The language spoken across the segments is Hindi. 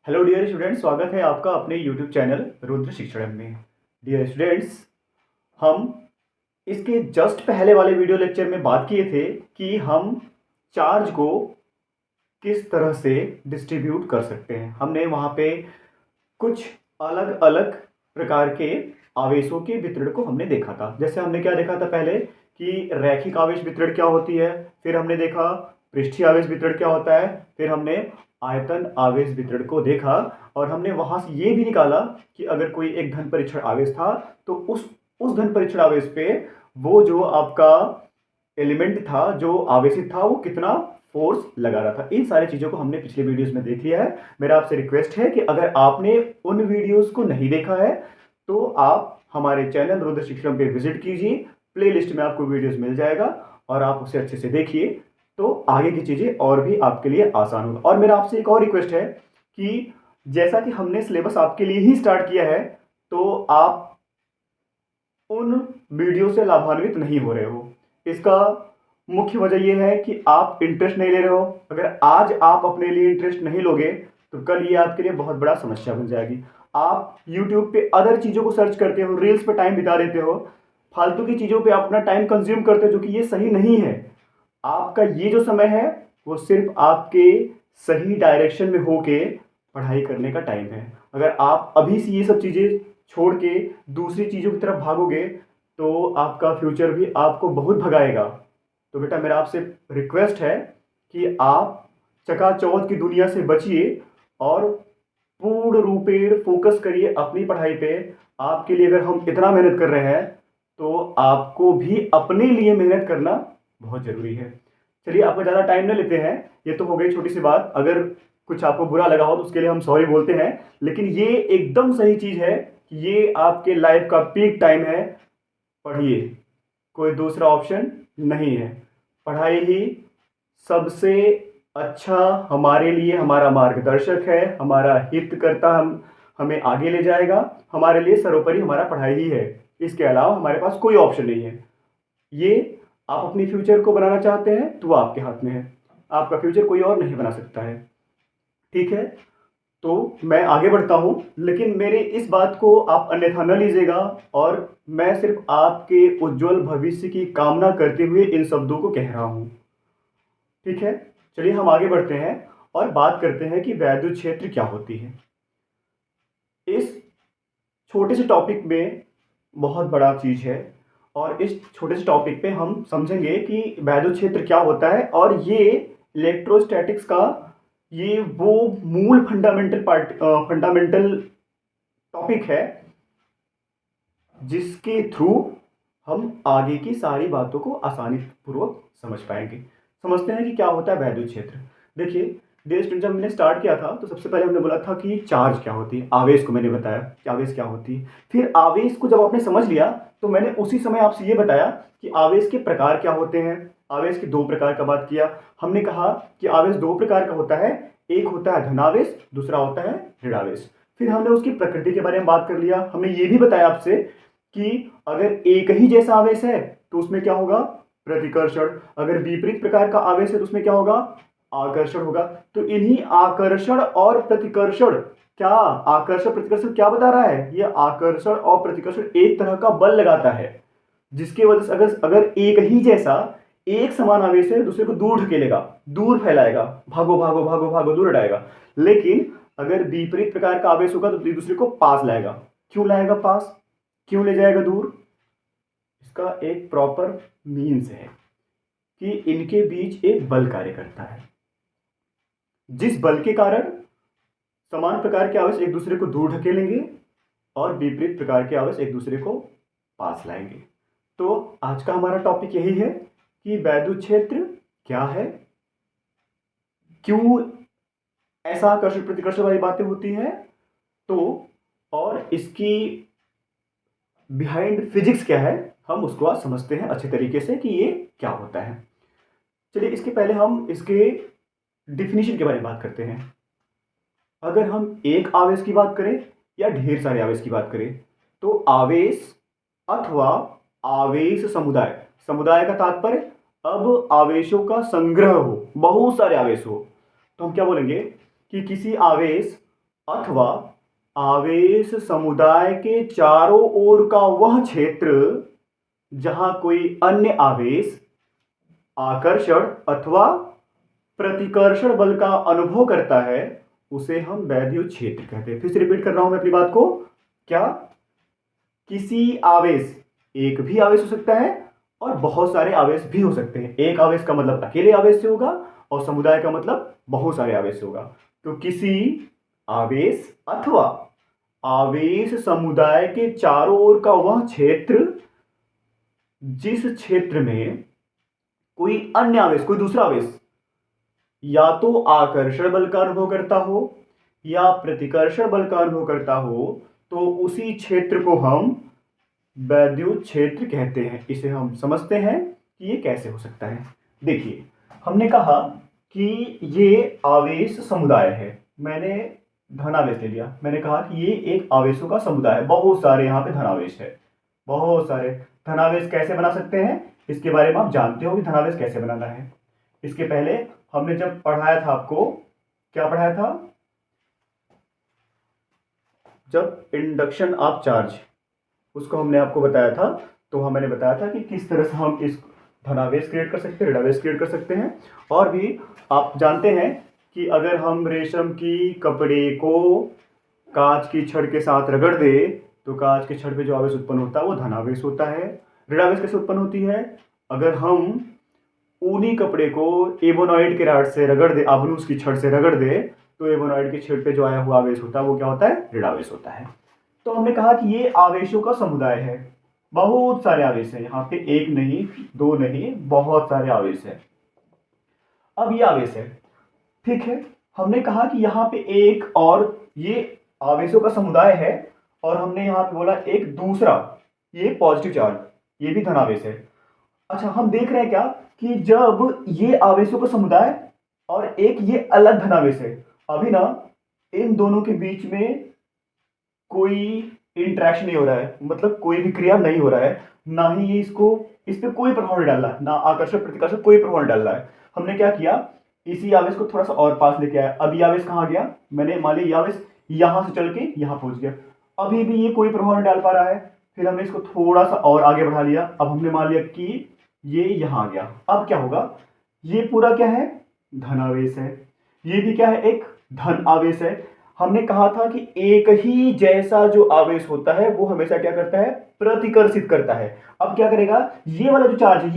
हेलो डियर स्टूडेंट्स, स्वागत है आपका अपने यूट्यूब चैनल रुद्र शिक्षण में। डियर स्टूडेंट्स, हम इसके जस्ट पहले वाले वीडियो लेक्चर में बात किए थे कि हम चार्ज को किस तरह से डिस्ट्रीब्यूट कर सकते हैं। हमने वहाँ पे कुछ अलग अलग प्रकार के आवेशों के वितरण को हमने देखा था। जैसे हमने क्या देखा था पहले कि रैखिक आवेश वितरण क्या होती है, फिर हमने देखा पृष्ठीय आवेश वितरण क्या होता है, फिर हमने आयतन आवेश वितरण को देखा और हमने वहां से ये भी निकाला कि अगर कोई एक धन परीक्षण आवेश था तो उस धन परीक्षण आवेश पे वो जो आपका एलिमेंट था, जो आवेशित था, वो कितना फोर्स लगा रहा था। इन सारी चीज़ों को हमने पिछले वीडियोस में देख लिया है। मेरा आपसे रिक्वेस्ट है कि अगर आपने उन वीडियोस को नहीं देखा है तो आप हमारे चैनल रुद्र शिक्षण पे विजिट कीजिए। प्लेलिस्ट में आपको वीडियोस मिल जाएगा और आप उसे अच्छे से देखिए, तो आगे की चीज़ें और भी आपके लिए आसान होगा। और मेरा आपसे एक और रिक्वेस्ट है कि जैसा कि हमने सिलेबस आपके लिए ही स्टार्ट किया है, तो आप उन वीडियो से लाभान्वित नहीं हो रहे हो। इसका मुख्य वजह यह है कि आप इंटरेस्ट नहीं ले रहे हो। अगर आज आप अपने लिए इंटरेस्ट नहीं लोगे तो कल ये आपके लिए बहुत बड़ा समस्या बन जाएगी। आप YouTube पे अदर चीज़ों को सर्च करते हो, रील्स पे टाइम बिता देते हो, फालतू की चीज़ों पे अपना टाइम कंज्यूम करते हो, जो कि ये सही नहीं है। आपका ये जो समय है वो सिर्फ आपके सही डायरेक्शन में होके पढ़ाई करने का टाइम है। अगर आप अभी से ये सब चीज़ें छोड़ के दूसरी चीज़ों की तरफ भागोगे तो आपका फ्यूचर भी आपको बहुत भगाएगा। तो बेटा, मेरा आपसे रिक्वेस्ट है कि आप चकाचौंध की दुनिया से बचिए और पूर्ण रूपेण फोकस करिए अपनी पढ़ाई पे। आपके लिए अगर हम इतना मेहनत कर रहे हैं तो आपको भी अपने लिए मेहनत करना बहुत ज़रूरी है। चलिए, आपका ज़्यादा टाइम न लेते हैं। ये तो हो गई छोटी सी बात। अगर कुछ आपको बुरा लगा हो तो उसके लिए हम सॉरी बोलते हैं, लेकिन ये एकदम सही चीज़ है कि ये आपके लाइफ का पीक टाइम है। पढ़िए, कोई दूसरा ऑप्शन नहीं है। पढ़ाई ही सबसे अच्छा हमारे लिए हमारा मार्गदर्शक है, हमारा हित करता, हम हमें आगे ले जाएगा। हमारे लिए सर्वोपरि हमारा पढ़ाई ही है। इसके अलावा हमारे पास कोई ऑप्शन नहीं है। ये आप अपनी फ्यूचर को बनाना चाहते हैं तो वो आपके हाथ में है। आपका फ्यूचर कोई और नहीं बना सकता है। ठीक है, तो मैं आगे बढ़ता हूं, लेकिन मेरे इस बात को आप अन्यथा न लीजिएगा। और मैं सिर्फ आपके उज्जवल भविष्य की कामना करते हुए इन शब्दों को कह रहा हूं। ठीक है, चलिए हम आगे बढ़ते हैं और बात करते हैं कि वैद्युत क्षेत्र क्या होती है। इस छोटे से टॉपिक में बहुत बड़ा चीज है और इस छोटे से टॉपिक पे हम समझेंगे कि वैद्युत क्षेत्र क्या होता है। और ये इलेक्ट्रोस्टैटिक्स का ये वो मूल फंडामेंटल टॉपिक है जिसके थ्रू हम आगे की सारी बातों को आसानी पूर्वक समझ पाएंगे। समझते हैं कि क्या होता है वैद्युत क्षेत्र। देखिए डियर स्टूडेंट, जब मैंने स्टार्ट किया था तो सबसे पहले हमने बोला था कि चार्ज क्या होती है, आवेश को मैंने बताया कि आवेश क्या होती है। फिर आवेश को जब आपने समझ लिया तो मैंने उसी समय आपसे ये बताया कि आवेश के प्रकार क्या होते हैं। आवेश के दो प्रकार का बात किया। हमने कहा कि आवेश दो प्रकार का होता है, एक होता है धनावेश, दूसरा होता है ऋणावेश। फिर हमने उसकी प्रकृति के बारे में बात कर लिया। हमने ये भी बताया आपसे कि अगर एक ही जैसा आवेश है तो उसमें क्या होगा, प्रतिकर्षण। अगर विपरीत प्रकार का आवेश है तो उसमें क्या होगा, आकर्षण होगा। तो इन्हीं आकर्षण और प्रतिकर्षण, क्या आकर्षण प्रतिकर्षण क्या बता रहा है, यह आकर्षण और प्रतिकर्षण एक तरह का बल लगाता है जिसकी वजह से अगर अगर एक ही जैसा एक समान आवेश है दूसरे को दूर ढकेलेगा, दूर फैलाएगा, भागो भागो भागो भागो, दूर हटाएगा। लेकिन अगर विपरीत प्रकार का आवेश होगा तो एक दूसरे को पास लाएगा। क्यों लाएगा पास, क्यों ले जाएगा दूर? इसका एक प्रॉपर मीन्स है कि इनके बीच एक बल कार्य करता है, जिस बल के कारण समान प्रकार के आवेश एक दूसरे को दूर ढकेलेंगे और विपरीत प्रकार के आवेश एक दूसरे को पास लाएंगे। तो आज का हमारा टॉपिक यही है कि वैद्युत क्षेत्र क्या है, क्यों ऐसा आकर्षण प्रतिकर्षण वाली बातें होती हैं, तो और इसकी बिहाइंड फिजिक्स क्या है, हम उसको आज समझते हैं अच्छे तरीके से कि ये क्या होता है। चलिए, इसके पहले हम इसके डिफिनीशन के बारे में बात करते हैं। अगर हम एक आवेश की बात करें या ढेर सारे आवेश की बात करें तो आवेश अथवा आवेश समुदाय, समुदाय का तात्पर्य अब आवेशों का संग्रह हो, बहुत सारे आवेश हो, तो हम क्या बोलेंगे कि किसी आवेश अथवा आवेश समुदाय के चारों ओर का वह क्षेत्र जहां कोई अन्य आवेश आकर्षण अथवा प्रतिकर्षण बल का अनुभव करता है, उसे हम वैद्युत क्षेत्र कहते हैं। फिर से रिपीट कर रहा हूं मैं अपनी बात को। क्या? किसी आवेश, एक भी आवेश हो सकता है और बहुत सारे आवेश भी हो सकते हैं। एक आवेश का मतलब अकेले आवेश से होगा और समुदाय का मतलब बहुत सारे आवेश से होगा। तो किसी आवेश अथवा आवेश समुदाय के चारों ओर का वह क्षेत्र जिस क्षेत्र में कोई अन्य आवेश, कोई दूसरा आवेश या तो आकर्षण बल का अनुभव करता हो या प्रतिकर्षण बल का अनुभव करता हो, तो उसी क्षेत्र को हम वैद्युत क्षेत्र कहते हैं। इसे हम समझते हैं कि ये कैसे हो सकता है। देखिए, हमने कहा कि ये आवेश समुदाय है। मैंने धनावेश ले लिया। मैंने कहा कि ये एक आवेशों का समुदाय है। बहुत सारे यहाँ पे धनावेश है, बहुत सारे। धनावेश कैसे बना सकते हैं, इसके बारे में आप जानते हो कि धनावेश कैसे बनाना है। इसके पहले हमने जब पढ़ाया था, आपको क्या पढ़ाया था? जब इंडक्शन ऑफ चार्ज, उसको हमने आपको बताया था। तो मैंने बताया था कि किस तरह से हम इस धनावेश क्रिएट कर सकते हैं, ऋणावेश क्रिएट कर सकते हैं। और भी आप जानते हैं कि अगर हम रेशम की कपड़े को कांच की छड़ के साथ रगड़ दे, तो कांच की छड़ पे जो आवेश उत्पन्न होता है वो धनावेश होता है। ऋणावेश कैसे उत्पन्न होती है? अगर हम ऊनी कपड़े को एबोनॉइड के रॉड से रगड़ दे, आबनूस की छड़ से रगड़ दे, तो एबोनॉइड की छड़ पे जो आया हुआ आवेश होता है वो क्या होता है? ऋणावेश होता है। तो हमने कहा कि ये आवेशों का समुदाय है। बहुत सारे आवेश हैं यहाँ पे, एक नहीं, दो नहीं, बहुत सारे आवेश हैं। अब ये आवेश है, ठीक है। हमने कहा कि यहाँ पे एक और ये आवेशों का समुदाय है, और हमने यहाँ पे बोला एक दूसरा, ये पॉजिटिव चार्ज, ये भी धनावेश है। अच्छा, हम देख रहे हैं क्या कि जब ये आवेशों का समुदाय और एक ये अलग धनावेश है, अभी ना इन दोनों के बीच में कोई इंटरेक्शन नहीं हो रहा है, मतलब कोई भी क्रिया नहीं हो रहा है, ना ही ये इसको, इस पे कोई प्रभाव नहीं डाल रहा है, ना आकर्षण प्रतिकर्षण कोई प्रभाव नहीं डाल रहा है। हमने क्या किया, इसी आवेश को थोड़ा सा और पास लेके आया। अब ये आवेश कहाँ गया? मैंने मान लिया ये आवेश यहां से चल के यहां पहुंच गया, अभी भी ये कोई प्रभाव नहीं डाल पा रहा है। फिर हमने इसको थोड़ा सा और आगे बढ़ा लिया। अब हमने मान लिया कि ये यहां आ गया। अब क्या होगा? ये पूरा क्या है? धनावेश है। ये भी क्या है? एक धन आवेश है। हमने कहा था कि एक ही जैसा जो आवेश होता है वो हमेशा क्या करता है? प्रतिकर्षित करता है। अब क्या करेगा? ये वाला जो चार्ज है,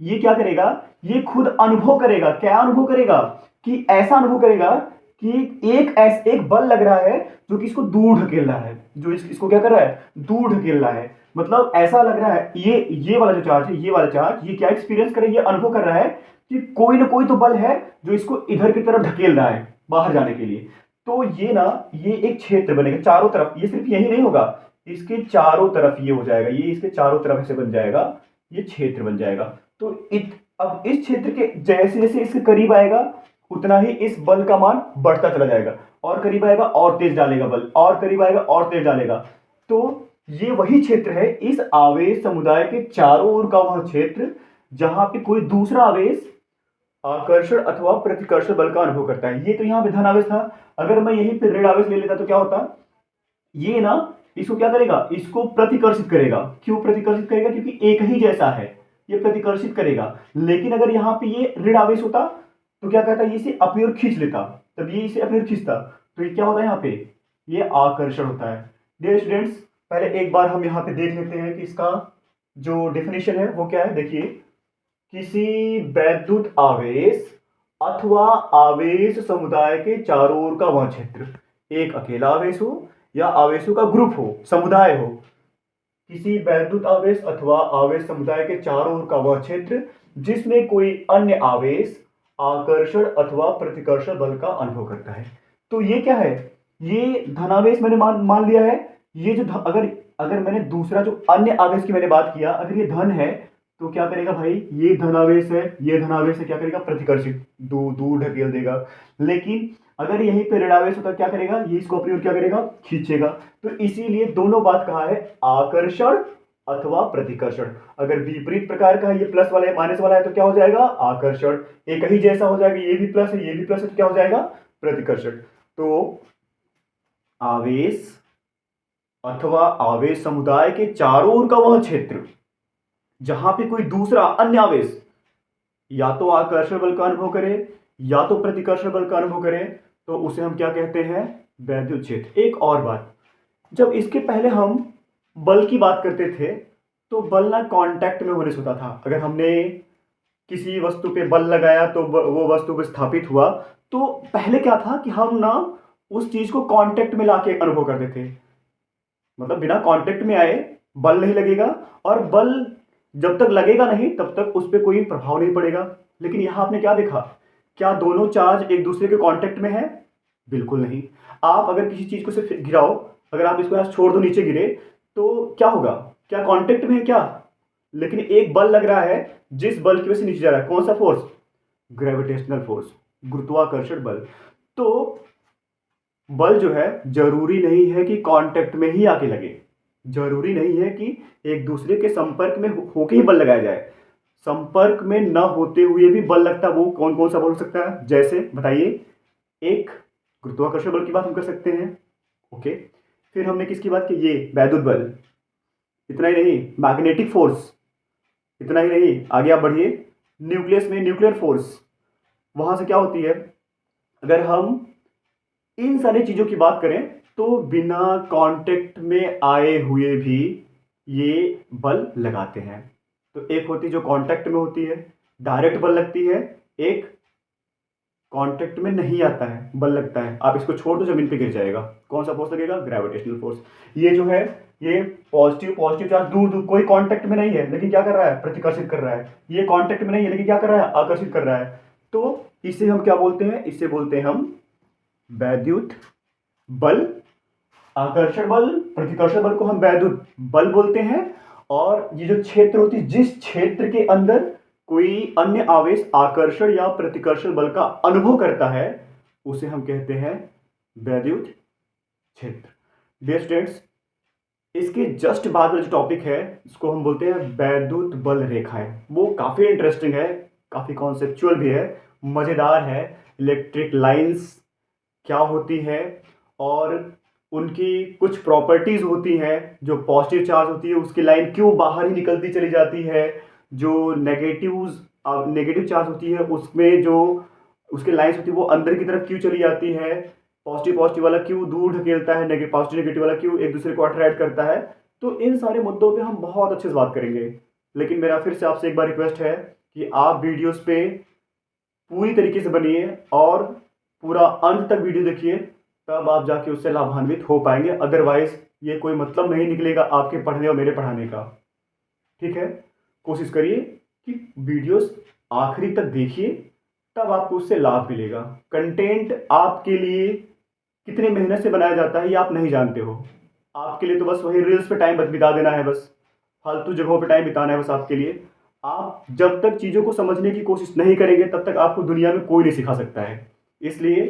ये क्या करेगा? ये खुद अनुभव करेगा। क्या अनुभव करेगा? कि ऐसा अनुभव करेगा कि एक बल लग रहा है जो कि इसको दूर ढकेल रहा है, जो इसको क्या कर रहा है? दूर ढकेल रहा है। मतलब ऐसा लग रहा है, ये वाला जो चार्ज है, ये वाला चार्ज, ये क्या एक्सपीरियंस करे? ये अनुभव कर रहा है कि कोई ना कोई तो बल है जो इसको इधर की तरफ ढकेल रहा है बाहर जाने के लिए। तो ये ना, ये एक क्षेत्र बनेगा चारों तरफ। ये सिर्फ यही नहीं होगा, इसके चारों तरफ ये हो जाएगा, ये इसके चारों तरफ ऐसे बन जाएगा, ये क्षेत्र बन जाएगा। तो अब इस क्षेत्र के जैसे जैसे इसके करीब आएगा, उतना ही इस बल का मान बढ़ता चला जाएगा, और करीब आएगा और तेज डालेगा बल, और करीब आएगा और तेज डालेगा। तो ये वही क्षेत्र है, इस आवेश समुदाय के चारों ओर का वह क्षेत्र जहां पे कोई दूसरा आवेश आकर्षण अथवा प्रतिकर्षण बल का अनुभव करता है। ये तो यहाँ पे धन आवेश था। अगर मैं यहीं पे ऋण आवेश ले लेता तो क्या होता? ये ना इसको क्या करेगा? इसको प्रतिकर्षित करेगा। क्यों प्रतिकर्षित करेगा? क्योंकि एक ही जैसा है, ये प्रतिकर्षित करेगा। लेकिन अगर यहाँ पे ये ऋण आवेश होता तो क्या कहता? ये इसे अपनी ओर खींच लेता, तब ये इसे अपनी ओर खींचता, तो ये क्या होता है? यहाँ पे ये आकर्षण होता है। डियर स्टूडेंट्स, पहले एक बार हम यहाँ पे देख लेते हैं कि इसका जो डेफिनेशन है वो क्या है। देखिए, किसी वैद्युत आवेश अथवा आवेश समुदाय के चारों ओर का वह क्षेत्र, एक अकेला आवेश हो या आवेशों का ग्रुप हो, समुदाय हो, किसी वैद्युत आवेश अथवा आवेश समुदाय के चारों ओर का वह क्षेत्र जिसमें कोई अन्य आवेश आकर्षण अथवा प्रतिकर्षण बल का अनुभव करता है। तो ये क्या है? ये धनावेश मैंने मान लिया है। ये जो अगर अगर मैंने दूसरा जो अन्य आवेश की मैंने बात किया, अगर ये धन है तो क्या करेगा भाई? ये धनावेश है, ये धनावेश है, क्या करेगा? प्रतिकर्षित, दूर ढकेल देगा। लेकिन अगर यहीं पे ऋणावेश होता क्या करेगा? ये इसको अपनी ओर क्या करेगा? खींचेगा। तो इसीलिए दोनों बात कहा है, आकर्षण अथवा प्रतिकर्षण। अगर विपरीत प्रकार का है, ये प्लस वाला है माइनस वाला है, तो क्या हो जाएगा? आकर्षण। एक ही जैसा हो जाएगा, ये भी प्लस है ये भी प्लस है, तो क्या हो जाएगा? प्रतिकर्षण। तो आवेश अथवा आवेश समुदाय के चारों ओर का वह क्षेत्र जहां पे कोई दूसरा अन्य आवेश या तो आकर्षण बल का अनुभव करे या तो प्रतिकर्षण बल का अनुभव करे, तो उसे हम क्या कहते हैं? वैद्युत क्षेत्र। एक और बात, जब इसके पहले हम बल की बात करते थे तो बल ना कांटेक्ट में होने से होता था। अगर हमने किसी वस्तु पे बल लगाया तो वो वस्तु विस्थापित हुआ, तो पहले क्या था कि हम ना उस चीज को कांटेक्ट में लाके अनुभव करते थे। मतलब बिना कांटेक्ट में आए बल नहीं लगेगा, और बल जब तक लगेगा नहीं तब तक उस पर कोई प्रभाव नहीं पड़ेगा। लेकिन यहां आपने क्या देखा? क्या दोनों चार्ज एक दूसरे के कांटेक्ट में है? बिल्कुल नहीं। आप अगर किसी चीज को सिर्फ गिराओ, अगर आप इसको यहां छोड़ दो नीचे गिरे, तो क्या होगा? क्या कांटेक्ट में है क्या? लेकिन एक बल लग रहा है जिस बल की वजह से नीचे जा रहा है। कौन सा फोर्स? ग्रेविटेशनल फोर्स, गुरुत्वाकर्षण बल। तो बल जो है जरूरी नहीं है कि कांटेक्ट में ही आके लगे, जरूरी नहीं है कि एक दूसरे के संपर्क में होके ही बल लगाया जाए। संपर्क में न होते हुए भी बल लगता है। वो कौन कौन सा बल हो सकता है? जैसे बताइए। एक, गुरुत्वाकर्षण बल की बात हम कर सकते हैं। ओके, फिर हमने किसकी बात की? ये वैद्युत बल। इतना ही नहीं, मैग्नेटिक फोर्स। इतना ही नहीं, आगे आप बढ़िए। न्यूक्लियस में न्यूक्लियर फोर्स, वहां से क्या होती है? अगर हम इन सारी चीजों की बात करें तो बिना कांटेक्ट में आए हुए भी ये बल लगाते हैं। तो एक होती जो कांटेक्ट में होती है, डायरेक्ट बल लगती है। एक कांटेक्ट में नहीं आता है, बल लगता है। आप इसको छोड़ दो, जमीन पे गिर जाएगा। कौन सा फोर्स लगेगा? Gravitational force. ये जो है, ये पॉजिटिव पॉजिटिव चार्ज दूर दूर, कोई कांटेक्ट में नहीं है लेकिन क्या कर रहा है? प्रतिकर्षित कर रहा है। ये कांटेक्ट में नहीं है लेकिन क्या कर रहा है? आकर्षित कर रहा है। तो इसे हम क्या बोलते हैं? इसे बोलते हैं हम वैद्युत बल। आकर्षण बल, प्रतिकर्षण बल को हम वैद्युत बल बोलते हैं। और ये जो क्षेत्र होती है, जिस क्षेत्र के अंदर कोई अन्य आवेश आकर्षण या प्रतिकर्षण बल का अनुभव करता है, उसे हम कहते हैं वैद्युत क्षेत्र। डियर स्टूडेंट्स, इसके जस्ट बाद वाला जो टॉपिक है इसको हम बोलते हैं वैद्युत बल रेखाएं। वो काफी इंटरेस्टिंग है, काफी कॉन्सेप्चुअल भी है, मजेदार है। इलेक्ट्रिक लाइंस क्या होती है और उनकी कुछ प्रॉपर्टीज होती हैं। जो पॉजिटिव चार्ज होती है उसकी लाइन क्यों बाहर ही निकलती चली जाती है, जो नेगेटिव चार्ज होती है उसमें जो उसके लाइंस होती है वो अंदर की तरफ क्यों चली जाती है, पॉजिटिव पॉजिटिव वाला क्यों दूर ढकेलता है, पॉजिटिव नेगेटिव वाला क्यों एक दूसरे को अट्रैक्ट करता है। तो इन सारे मुद्दों पे हम बहुत अच्छे से बात करेंगे। लेकिन मेरा फिर से आपसे एक बार रिक्वेस्ट है कि आप वीडियोस पे पूरी तरीके से बनिए और पूरा अंत तक वीडियो देखिए, तब आप जाके उससे लाभान्वित हो पाएंगे। अदरवाइज ये कोई मतलब नहीं निकलेगा आपके पढ़ने और मेरे पढ़ाने का। ठीक है, कोशिश करिए कि वीडियोस आखिरी तक देखिए, तब आपको उससे लाभ मिलेगा। कंटेंट आपके लिए कितने मेहनत से बनाया जाता है ये आप नहीं जानते हो। आपके लिए तो बस वही रील्स पे टाइम बिता देना है, बस फालतू जगहों पे टाइम बिताना है बस आपके लिए। आप जब तक चीज़ों को समझने की कोशिश नहीं करेंगे तब तक आपको दुनिया में कोई नहीं सिखा सकता है। इसलिए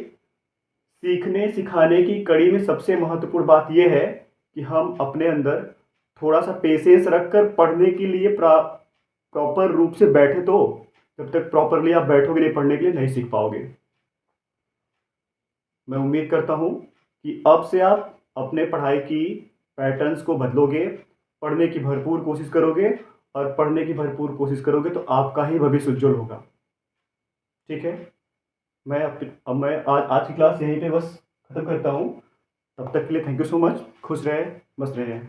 सीखने सिखाने की कड़ी में सबसे महत्वपूर्ण बात यह है कि हम अपने अंदर थोड़ा सा पेशेंस रखकर पढ़ने के लिए प्रॉपर रूप से बैठे। तो जब तक प्रॉपरली आप बैठोगे नहीं पढ़ने के लिए, नहीं सीख पाओगे। मैं उम्मीद करता हूँ कि अब से आप अपने पढ़ाई की पैटर्न्स को बदलोगे, पढ़ने की भरपूर कोशिश करोगे, और पढ़ने की भरपूर कोशिश करोगे तो आपका ही भविष्य उज्जवल होगा। ठीक है, मैं आज की क्लास यहीं पे बस खत्म करता हूँ। तब तक के लिए थैंक यू सो मच। खुश रहे, मस्त रहे।